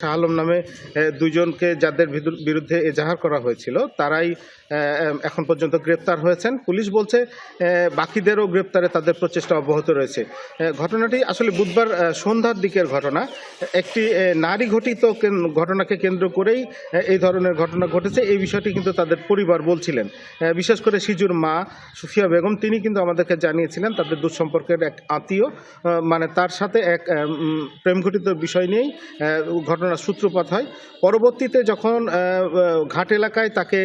শাহ আলম নামে দুইজনকে যাদের বিরুদ্ধে এজাহার করা হয়েছিল তারাই এখন পর্যন্ত গ্রেপ্তার হয়েছেন। পুলিশ বলছে বাকিদেরও গ্রেপ্তারে তাদের প্রচেষ্টা অব্যাহত রয়েছে। ঘটনাটি আসলে বুধবার সন্ধ্যার দিকের ঘটনা। একটি নারী ঘটিত ঘটনাকে কেন্দ্র করেই এই ধরনের ঘটনা ঘটেছে, এই বিষয়টি কিন্তু তাদের পরিবার বলছিলেন। বিশেষ করে সিজুর মা সুফিয়া বেগম তিনি কিন্তু আমাদেরকে জানিয়েছিলেন তাদের দুঃসম্পর্কের এক আত্মীয়, মানে তার সাথে এক প্রেম ঘটিত বিষয় নিয়েই ঘটনার সূত্রপাত হয়। পরবর্তীতে যখন ঘাট এলাকায় তাকে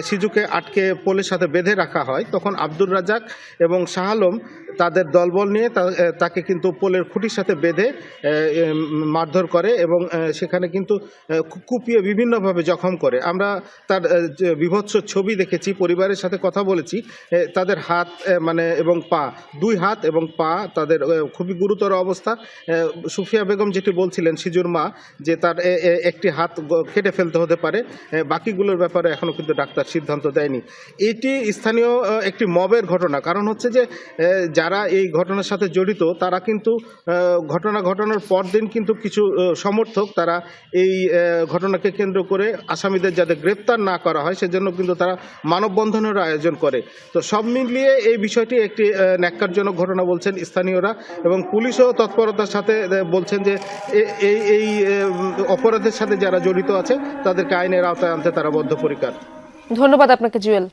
সিজুকে আটকে পোলের সাথে বেঁধে রাখা হয়, তখন আব্দুর রাজ্জাক এবং শাহ আলম তাদের দলবল নিয়ে তাকে কিন্তু পোলের খুঁটির সাথে বেঁধে মারধর করে এবং সেখানে কিন্তু কুপিয়ে বিভিন্নভাবে জখম করে। আমরা তার বীভৎস ছবি দেখেছি, পরিবারের সাথে কথা বলেছি। তাদের হাত এবং পা, দুই হাত এবং পা তাদের খুবই গুরুতর অবস্থা। সুফিয়া বেগম যেটি বলছিলেন সিজুর মা, যে তার একটি হাত কেটে ফেলতে হতে পারে, বাকিগুলোর ব্যাপারে এখনও কিন্তু ডাক্তার সিদ্ধান্ত দেয়নি। এটি স্থানীয় একটি মবের ঘটনা। কারণ হচ্ছে যে যারা এই ঘটনার সাথে জড়িত তারা কিন্তু ঘটনার পরদিন কিন্তু কিছু সমর্থক তারা এই ঘটনাকে কেন্দ্র করে আসামিদের যাতে গ্রেপ্তার না করা হয় সেজন্য কিন্তু তারা মানববন্ধনের আয়োজন করে। তো সব মিলিয়ে এই বিষয়টি একটি ন্যাক্কারজনক ঘটনা বলছেন স্থানীয়রা, এবং পুলিশও তৎপরতার সাথে বলছেন যে এই অপরাধের সাথে যারা জড়িত আছে তাদেরকে আইনের আওতায় আনতে তারা বদ্ধপরিকর। ধন্যবাদ আপনাকে জুয়েল।